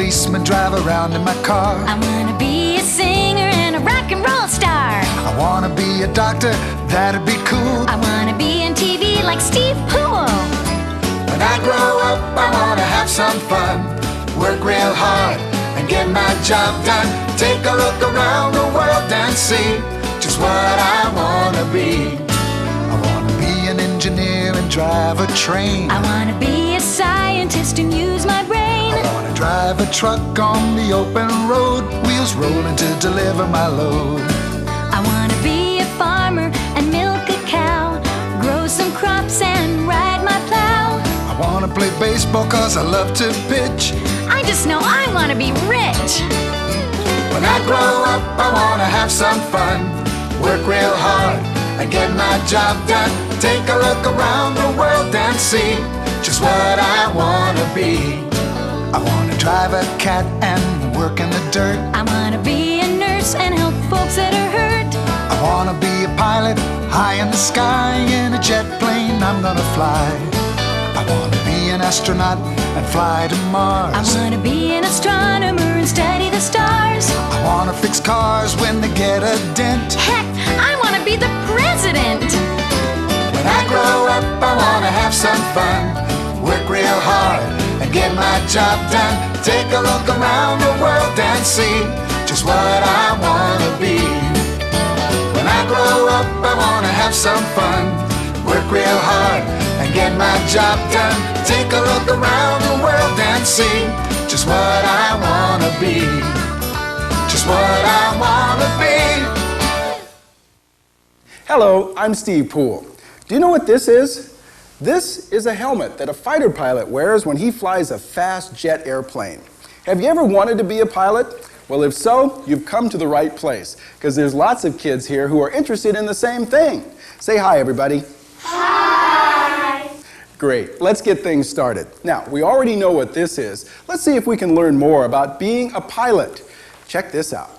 policeman, drive around in my car. I wanna be a singer and a rock and roll star. I wanna be a doctor, that'd be cool. I wanna be in TV like Steve Poole. When I grow up, I wanna have some fun, work real hard and get my job done. Take a look around the world and see just what I wanna be. I wanna be an engineer and drive a train. I wanna be a scientist and use my brain. I wanna drive a truck on the open road, wheels rolling to deliver my load. I wanna be a farmer and milk a cow, grow some crops and ride my plow. I wanna play baseball 'cause I love to pitch. I just know I wanna be rich. When I grow up, I wanna have some fun, work real hard and get my job done. Take a look around the world and see just what I wanna be. I wanna drive a cat and work in the dirt. I wanna be a nurse and help folks that are hurt. I wanna be a pilot high in the sky in a jet plane I'm gonna fly. I wanna be an astronaut and fly to Mars. I wanna be an astronomer and study the stars. I wanna fix cars when they get a dent. Heck, I wanna be the president. When I grow up, I wanna have some fun, work real hard and get my job done. Take a look around the world and see just what I wanna be. When I grow up, I wanna have some fun, work real hard and get my job done. Take a look around the world and see just what I wanna be. Just what I wanna be. Hello, I'm Steve Poole. Do you know what this is? This is a helmet that a fighter pilot wears when he flies a fast jet airplane. Have you ever wanted to be a pilot? Well, if so, you've come to the right place, because there's lots of kids here who are interested in the same thing. Say hi, everybody. Hi! Great, let's get things started. Now, we already know what this is. Let's see if we can learn more about being a pilot. Check this out.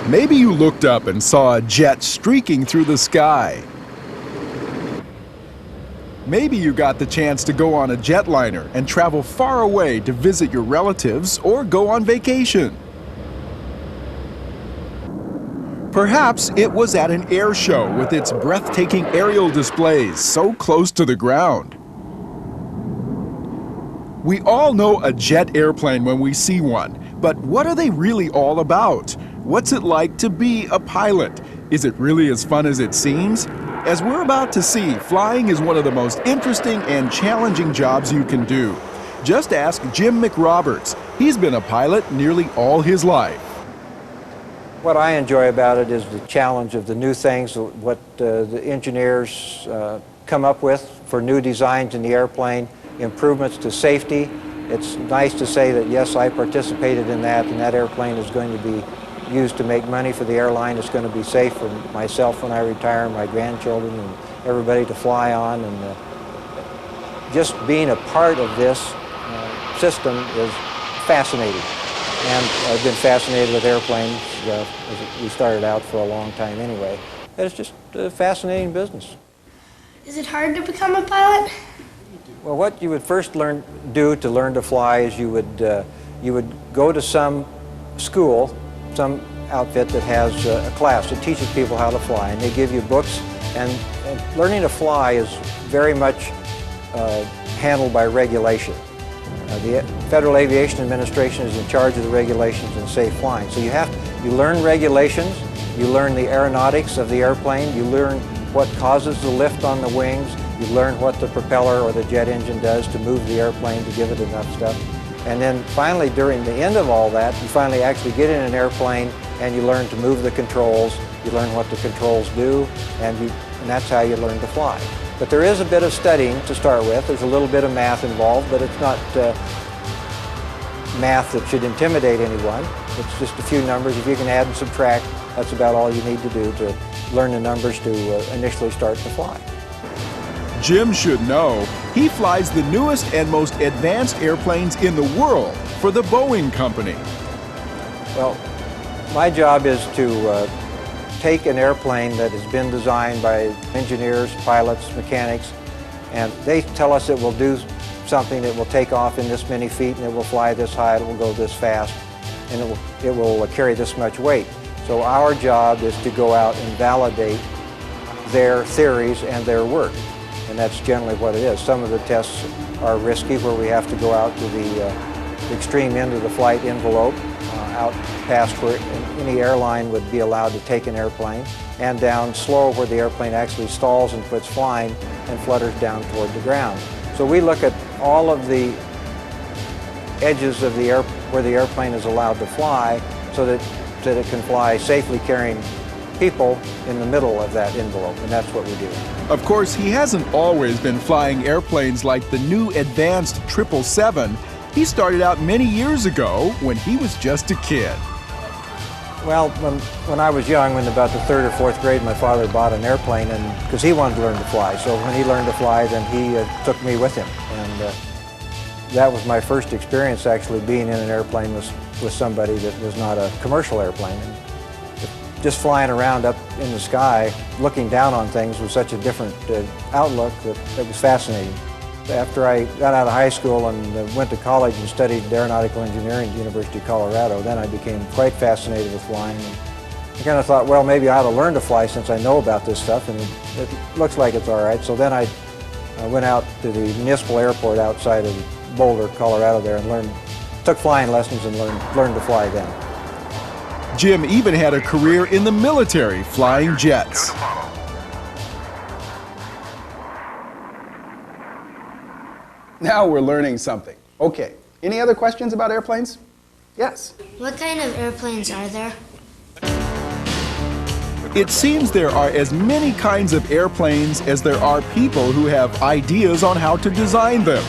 Maybe you looked up and saw a jet streaking through the sky. Maybe you got the chance to go on a jetliner and travel far away to visit your relatives or go on vacation. Perhaps it was at an air show with its breathtaking aerial displays so close to the ground. We all know a jet airplane when we see one, but what are they really all about? What's it like to be a pilot? Is it really as fun as it seems? As we're about to see, flying is one of the most interesting and challenging jobs you can do. Just ask Jim McRoberts. He's been a pilot nearly all his life. What I enjoy about it is the challenge of the new things, what the engineers come up with for new designs in the airplane, improvements to safety. It's nice to say that, yes, I participated in that, and that airplane is going to be used to make money for the airline. It's going to be safe for myself when I retire, my grandchildren, and everybody to fly on. And just being a part of this system is fascinating. And I've been fascinated with airplanes as we started out for a long time anyway. It's just a fascinating business. Is it hard to become a pilot? Well, what you would first do to learn to fly is you would go to some school, some outfit that has a class that teaches people how to fly, and they give you books. And learning to fly is very much handled by regulation. The Federal Aviation Administration is in charge of the regulations and safe flying. So you learn regulations, you learn the aeronautics of the airplane, you learn what causes the lift on the wings, you learn what the propeller or the jet engine does to move the airplane to give it enough stuff. And then finally, during the end of all that, you finally actually get in an airplane and you learn to move the controls, you learn what the controls do, and that's how you learn to fly. But there is a bit of studying to start with. There's a little bit of math involved, but it's not math that should intimidate anyone. It's just a few numbers. If you can add and subtract, that's about all you need to do to learn the numbers to initially start to fly. Jim should know he flies the newest and most advanced airplanes in the world for the Boeing company. Well, my job is to take an airplane that has been designed by engineers, pilots, mechanics, and they tell us it will do something, it will take off in this many feet, and it will fly this high, it will go this fast, and it will carry this much weight. So our job is to go out and validate their theories and their work. And that's generally what it is. Some of the tests are risky, where we have to go out to the extreme end of the flight envelope, out past where any airline would be allowed to take an airplane, and down slow where the airplane actually stalls and quits flying and flutters down toward the ground. So we look at all of the edges of the where the airplane is allowed to fly, so that it can fly safely, carrying people in the middle of that envelope, and that's what we do. Of course, he hasn't always been flying airplanes like the new advanced 777. He started out many years ago when he was just a kid. Well, when I was young, when about the 3rd or 4th grade, my father bought an airplane, and because he wanted to learn to fly. So when he learned to fly, then he took me with him. And that was my first experience, actually, being in an airplane with somebody that was not a commercial airplane. And just flying around up in the sky, looking down on things was such a different outlook that it was fascinating. After I got out of high school and went to college and studied aeronautical engineering at the University of Colorado, then I became quite fascinated with flying. And I kind of thought, well, maybe I ought to learn to fly since I know about this stuff, and it looks like it's all right. So then I went out to the municipal airport outside of Boulder, Colorado there, and took flying lessons and learned to fly then. Jim even had a career in the military, flying jets. Now we're learning something. Okay, any other questions about airplanes? Yes? What kind of airplanes are there? It seems there are as many kinds of airplanes as there are people who have ideas on how to design them.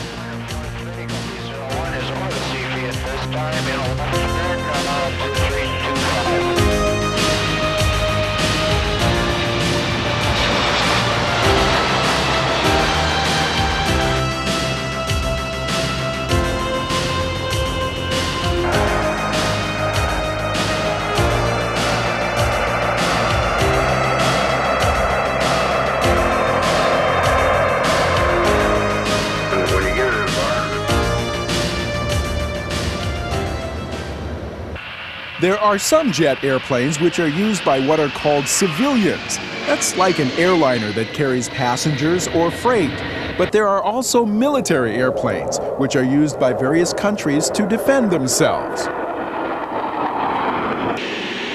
There are some jet airplanes which are used by what are called civilians. That's like an airliner that carries passengers or freight. But there are also military airplanes, which are used by various countries to defend themselves.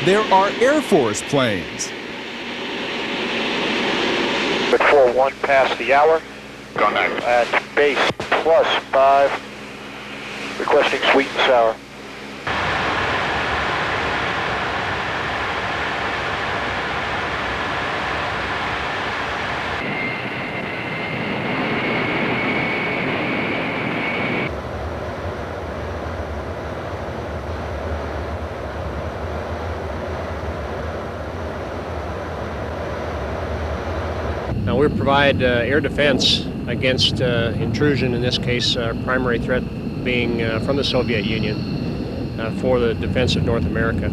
There are Air Force planes. At 41 past the hour. Contact. At base +5. Requesting sweet and sour. to provide air defense against intrusion, in this case primary threat being from the Soviet Union for the defense of North America.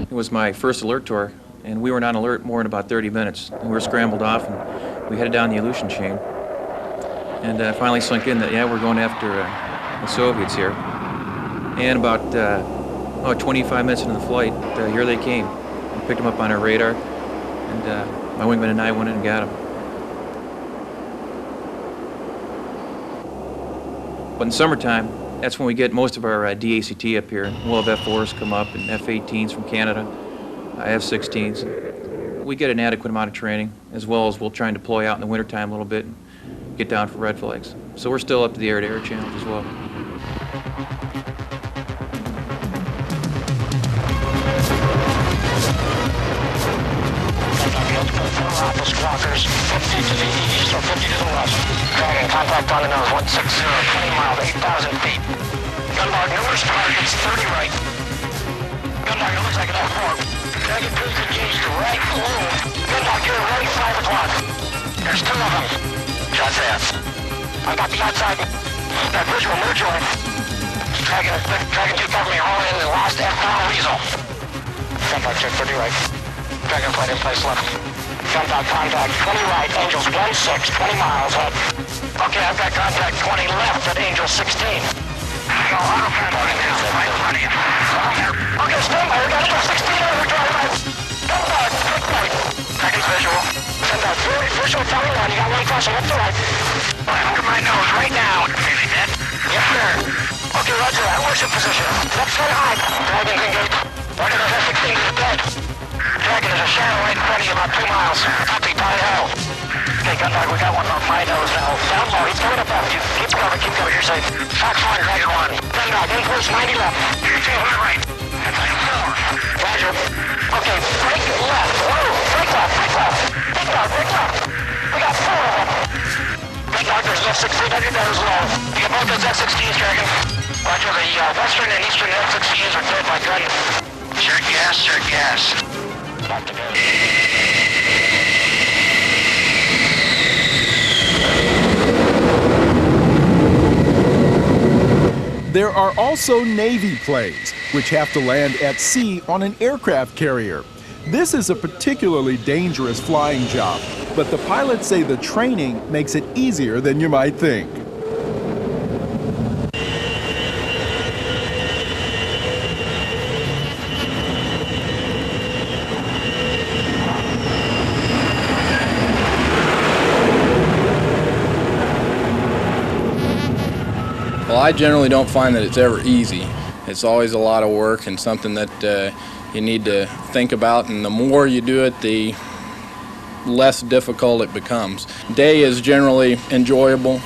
It was my first alert tour, and we were on alert more in about 30 minutes. We were scrambled off, and we headed down the Aleutian chain. And finally sunk in that, yeah, we're going after the Soviets here. And about 25 minutes into the flight, here they came. We picked them up on our radar, and my wingman and I went in and got them. But in summertime, that's when we get most of our DACT up here. We'll have F-4s come up and F-18s from Canada, F-16s. We get an adequate amount of training, as well as we'll try and deploy out in the wintertime a little bit and get down for red flags. So we're still up to the air-to-air challenge as well. Walkers, 50 to the east or 50 to the west. Dragon, contact on the nose, 160, 20 miles, 8,000 feet. Gunbark, numerous targets, 30 right. Gunbark, it looks like an F4. Dragon 2 engaged to right, low. Gunbark, you're right, 5 o'clock. There's 2 of them. Shots ass. I got the outside. That visual merge on. Dragon 2 cover me all in the last F-pound weasel. Gunbark, check 30 right. Dragon flight in place left. Contact, 20 right, Angels 16, 20 miles head. Okay, I've got contact 20 left at Angel 16. Go auto contact now, right in front of you. Okay, stand by, we got Angel 16 over drive right. Contact, quick point. Dragon's visual. Send out visual 21, you got one crossing left to right. Under my nose right now. Really dead? Yes, sir. Okay, roger that, where's your position? Left foot high. Dragon's engaged. One of those F-16 is dead. Dragon is a shadow right in front of you, about 2 miles. Copy, by hell. Okay, Gunbark, we got one on my nose now. Down low, he's coming up after you. Keep cover, you're safe. Fox 1, Dragon 1. Gunbark, in close, 90 left. 200 right. That's like 4. Roger. Okay, break left. Whoa, break left. Break left. We got 4 of them. Gunbark, there's F-16 under those low. You got both those F-16s, Dragon. Roger, the western and eastern F-16s are dead by gun. Sure gas. There are also Navy planes, which have to land at sea on an aircraft carrier. This is a particularly dangerous flying job, but the pilots say the training makes it easier than you might think. Well, I generally don't find that it's ever easy. It's always a lot of work and something that you need to think about, and the more you do it, the less difficult it becomes. Day is generally enjoyable.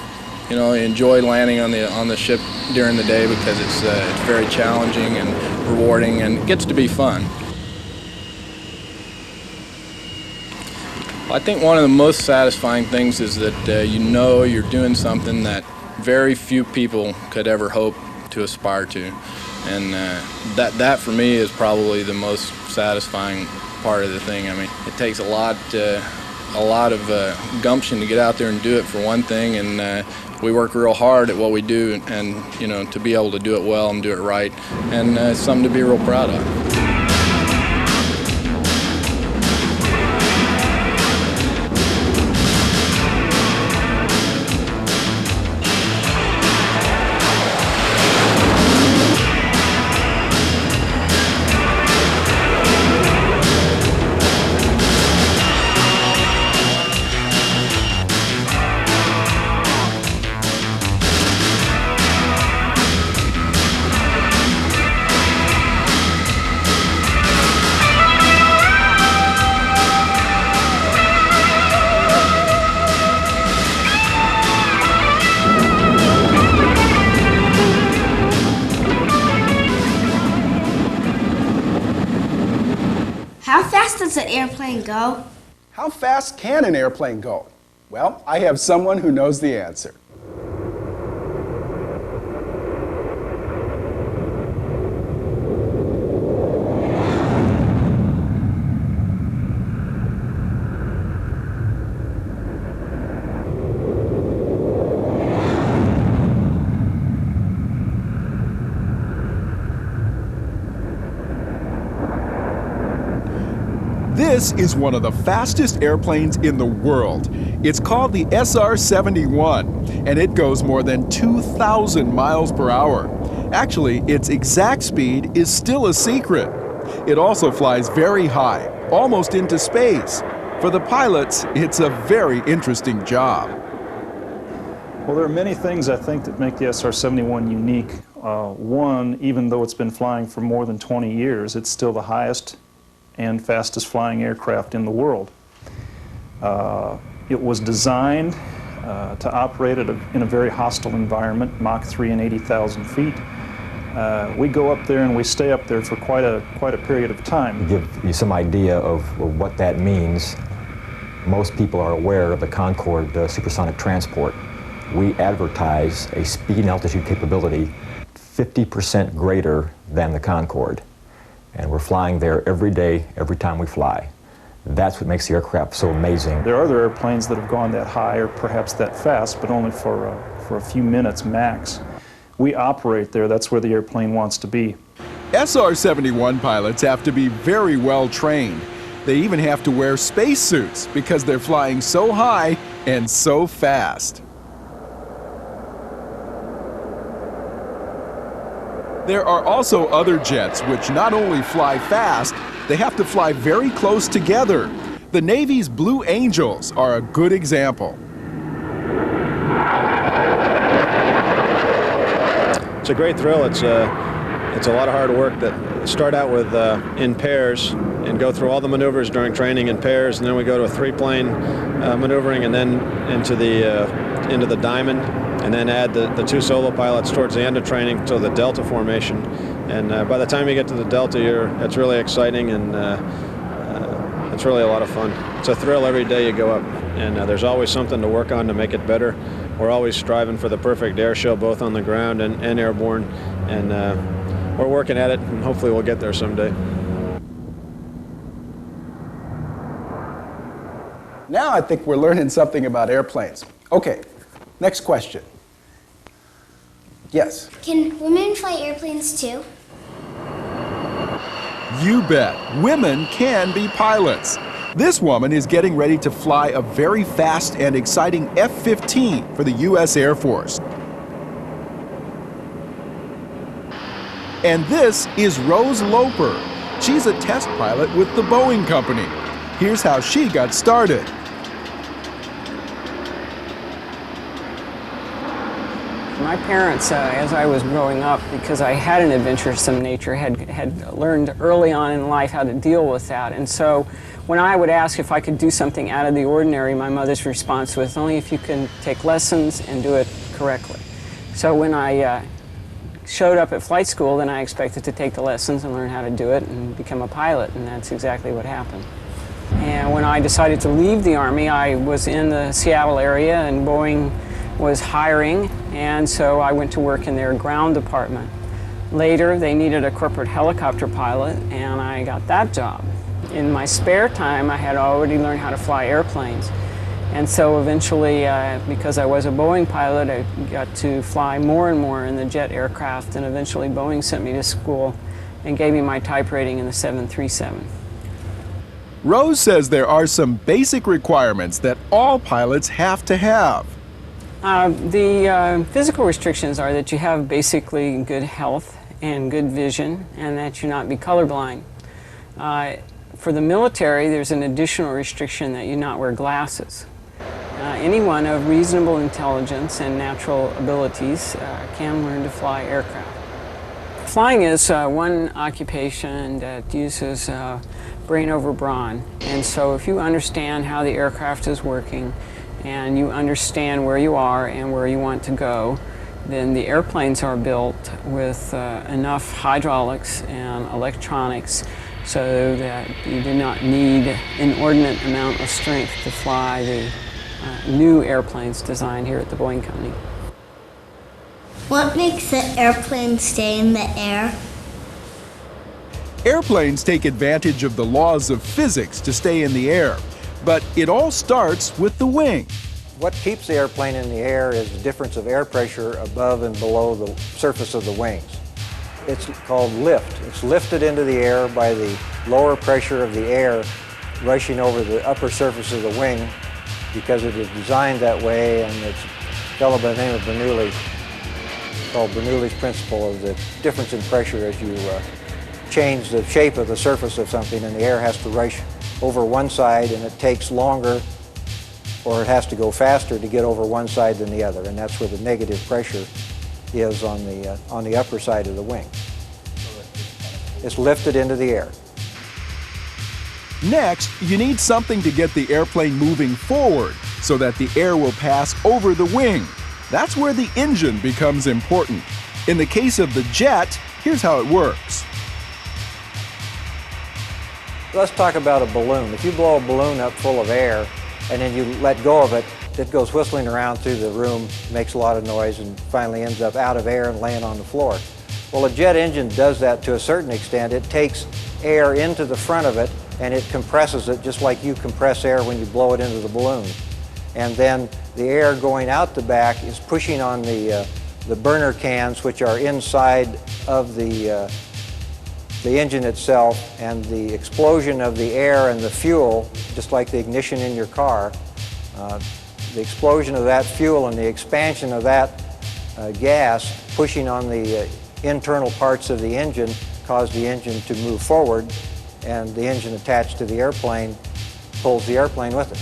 You know, you enjoy landing on the ship during the day because it's very challenging and rewarding, and it gets to be fun. I think one of the most satisfying things is that you know you're doing something that very few people could ever hope to aspire to, and that for me is probably the most satisfying part of the thing. I mean, it takes a lot of gumption to get out there and do it, for one thing, and we work real hard at what we do, and you know, to be able to do it well and do it right, and it's something to be real proud of. How fast does an airplane go? How fast can an airplane go? Well, I have someone who knows the answer. This is one of the fastest airplanes in the world. It's called the SR-71, and it goes more than 2,000 miles per hour. Actually, its exact speed is still a secret. It also flies very high, almost into space. For the pilots, it's a very interesting job. Well, there are many things I think that make the SR-71 unique. One, even though it's been flying for more than 20 years, it's still the highest and fastest flying aircraft in the world. It was designed to operate in a very hostile environment, Mach 3 and 80,000 feet. We go up there and we stay up there for quite a period of time. To give you some idea of what that means, most people are aware of the Concorde supersonic transport. We advertise a speed and altitude capability 50% greater than the Concorde. And we're flying there every day, every time we fly. That's what makes the aircraft so amazing. There are other airplanes that have gone that high or perhaps that fast, but only for a few minutes max. We operate there. That's where the airplane wants to be. SR-71 pilots have to be very well trained. They even have to wear spacesuits because they're flying so high and so fast. There are also other jets which not only fly fast, they have to fly very close together. The Navy's Blue Angels are a good example. It's a great thrill. It's a lot of hard work that start out with in pairs and go through all the maneuvers during training in pairs, and then we go to a three-plane maneuvering, and then into the diamond, and then add the two solo pilots towards the end of training to the delta formation. And by the time you get to the delta, it's really exciting, and it's really a lot of fun. It's a thrill every day you go up, and there's always something to work on to make it better. We're always striving for the perfect air show, both on the ground and airborne, and we're working at it, and hopefully we'll get there someday. Now I think we're learning something about airplanes. Okay, next question. Yes? Can women fly airplanes too? You bet, women can be pilots. This woman is getting ready to fly a very fast and exciting F-15 for the U.S. Air Force. And this is Rose Loper. She's a test pilot with the Boeing company. Here's how she got started. My parents, as I was growing up, because I had an adventuresome nature, had learned early on in life how to deal with that. And so when I would ask if I could do something out of the ordinary, my mother's response was, only if you can take lessons and do it correctly. So when I showed up at flight school, then I expected to take the lessons and learn how to do it and become a pilot, and that's exactly what happened. And when I decided to leave the Army, I was in the Seattle area, and Boeing was hiring, and so I went to work in their ground department. Later, they needed a corporate helicopter pilot, and I got that job. In my spare time, I had already learned how to fly airplanes. And so eventually, because I was a Boeing pilot, I got to fly more and more in the jet aircraft, and eventually Boeing sent me to school and gave me my type rating in the 737. Rose says there are some basic requirements that all pilots have to have. The physical restrictions are that you have basically good health and good vision, and that you not be colorblind. For the military, there's an additional restriction that you not wear glasses. Anyone of reasonable intelligence and natural abilities can learn to fly aircraft. Flying is one occupation that uses brain over brawn, and so if you understand how the aircraft is working, and you understand where you are and where you want to go, then the airplanes are built with enough hydraulics and electronics so that you do not need an inordinate amount of strength to fly the new airplanes designed here at the Boeing Company. What makes the airplane stay in the air? Airplanes take advantage of the laws of physics to stay in the air. But it all starts with the wing. What keeps the airplane in the air is the difference of air pressure above and below the surface of the wings. It's called lift. It's lifted into the air by the lower pressure of the air rushing over the upper surface of the wing because it is designed that way, and it's a fellow by the name of Bernoulli, called Bernoulli's principle of the difference in pressure as you change the shape of the surface of something, and the air has to rush over one side, and it takes longer, or it has to go faster to get over one side than the other, and that's where the negative pressure is on the upper side of the wing. It's lifted into the air. Next, you need something to get the airplane moving forward so that the air will pass over the wing. That's where the engine becomes important. In the case of the jet, here's how it works. Let's talk about a balloon. If you blow a balloon up full of air and then you let go of it, it goes whistling around through the room, makes a lot of noise, and finally ends up out of air and laying on the floor. Well, a jet engine does that to a certain extent. It takes air into the front of it and it compresses it just like you compress air when you blow it into the balloon. And then the air going out the back is pushing on the burner cans, which are inside of the engine itself, and the explosion of the air and the fuel, just like the ignition in your car, the explosion of that fuel and the expansion of that gas pushing on the internal parts of the engine cause the engine to move forward, and the engine attached to the airplane pulls the airplane with it.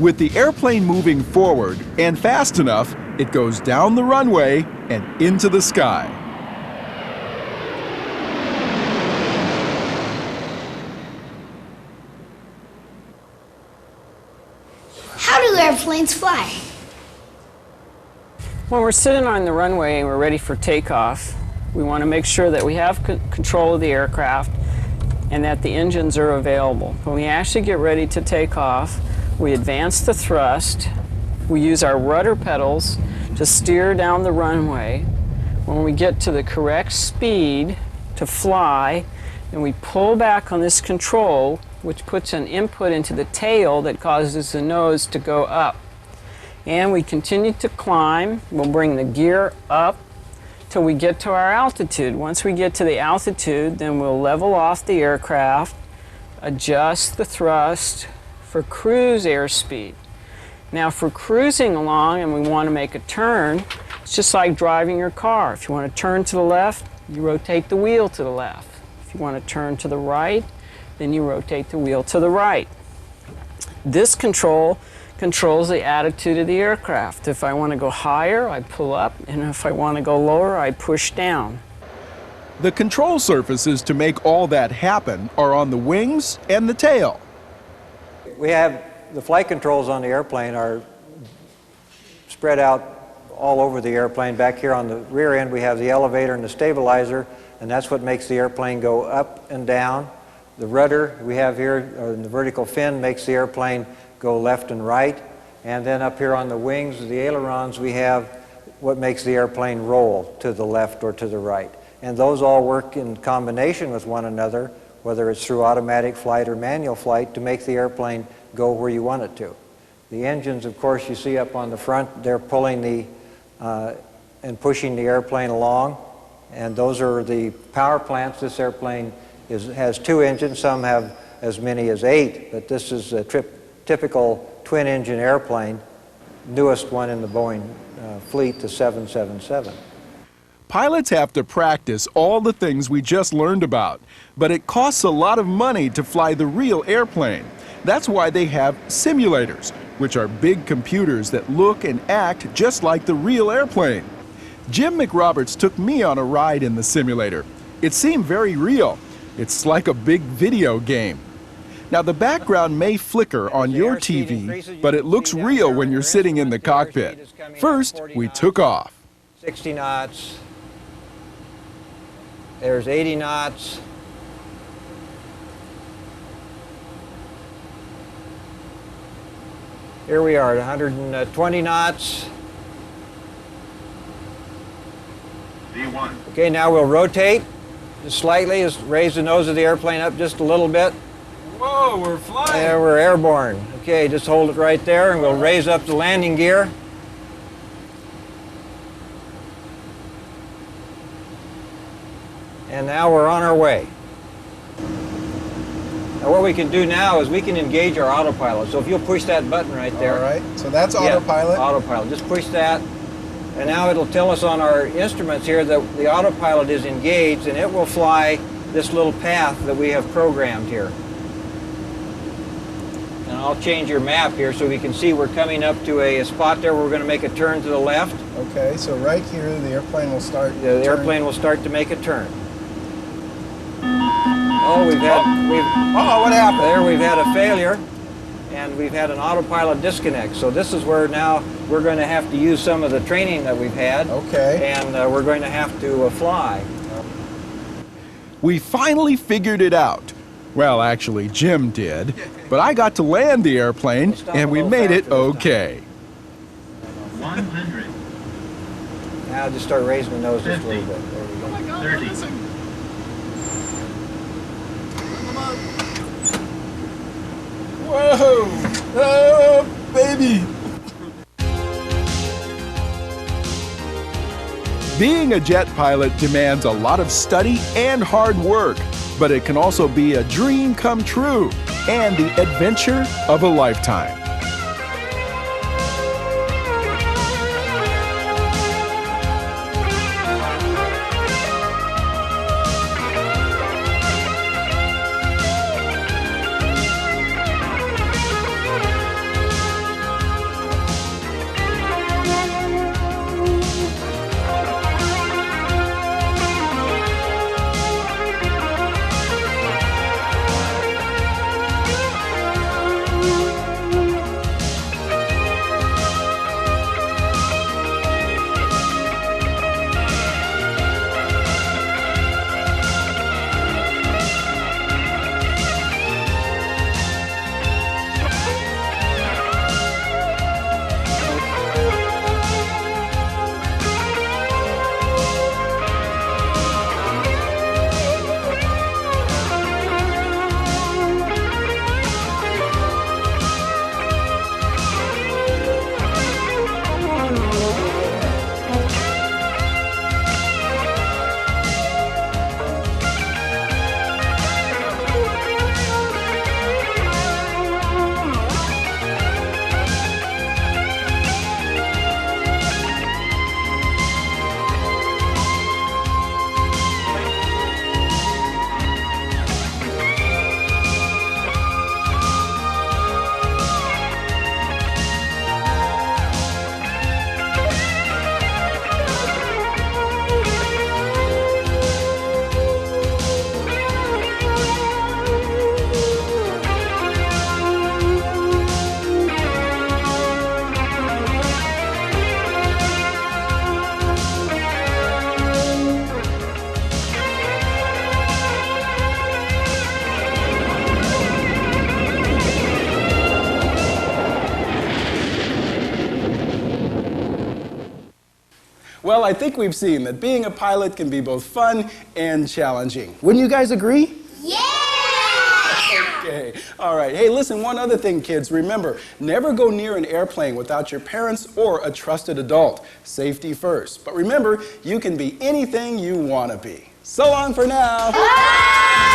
With the airplane moving forward and fast enough, it goes down the runway and into the sky. How do airplanes fly? When we're sitting on the runway and we're ready for takeoff, we want to make sure that we have control of the aircraft and that the engines are available. When we actually get ready to take off, we advance the thrust, we use our rudder pedals to steer down the runway. When we get to the correct speed to fly, then we pull back on this control, which puts an input into the tail that causes the nose to go up. And we continue to climb. We'll bring the gear up till we get to our altitude. Once we get to the altitude, then we'll level off the aircraft, adjust the thrust for cruise airspeed. Now for cruising along and we want to make a turn, it's just like driving your car. If you want to turn to the left, you rotate the wheel to the left. If you want to turn to the right, then you rotate the wheel to the right. This control controls the attitude of the aircraft. If I want to go higher, I pull up, and if I want to go lower, I push down. The control surfaces to make all that happen are on the wings and the tail. We have the flight controls on the airplane are spread out all over the airplane. Back here on the rear end we have the elevator and the stabilizer, and that's what makes the airplane go up and down. The rudder we have here, or the vertical fin, makes the airplane go left and right. And then up here on the wings, the ailerons, we have what makes the airplane roll to the left or to the right. And those all work in combination with one another, whether it's through automatic flight or manual flight, to make the airplane go where you want it to. The engines, of course, you see up on the front, they're pulling and pushing the airplane along, and those are the power plants. This airplane has 2 engines, some have as many as 8, but this is a typical twin-engine airplane, newest one in the Boeing fleet, the 777. Pilots have to practice all the things we just learned about, but it costs a lot of money to fly the real airplane. That's why they have simulators, which are big computers that look and act just like the real airplane. Jim McRoberts took me on a ride in the simulator. It seemed very real. It's like a big video game. Now the background may flicker on your TV, but it looks real when you're sitting in the cockpit. First, we took off. 60 knots. There's 80 knots. Here we are at 120 knots. V1. Okay, now we'll rotate just slightly, just raise the nose of the airplane up just a little bit. Whoa, we're flying. There, we're airborne. Okay, just hold it right there and we'll raise up the landing gear. And now we're on our way. Now what we can do now is we can engage our autopilot. So if you'll push that button right there. All right, so that's autopilot. Yeah, autopilot. Just push that, and now it'll tell us on our instruments here that the autopilot is engaged, and it will fly this little path that we have programmed here. And I'll change your map here so we can see we're coming up to a spot there where we're going to make a turn to the left. Okay, so right here the airplane will start. The airplane will start to make a turn. Oh, what happened? There we've had a failure, and we've had an autopilot disconnect. So this is where now we're going to have to use some of the training that we've had. Okay. And we're going to have to fly. We finally figured it out. Well, actually, Jim did, but I got to land the airplane, and we made it okay. 100. Now just start raising the nose just a little bit. There we go. 30. Whoa! Oh, baby! Being a jet pilot demands a lot of study and hard work, but it can also be a dream come true and the adventure of a lifetime. Well, I think we've seen that being a pilot can be both fun and challenging. Wouldn't you guys agree? Yeah! Okay, all right. Hey, listen, one other thing, kids. Remember, never go near an airplane without your parents or a trusted adult. Safety first. But remember, you can be anything you want to be. So long for now. Bye!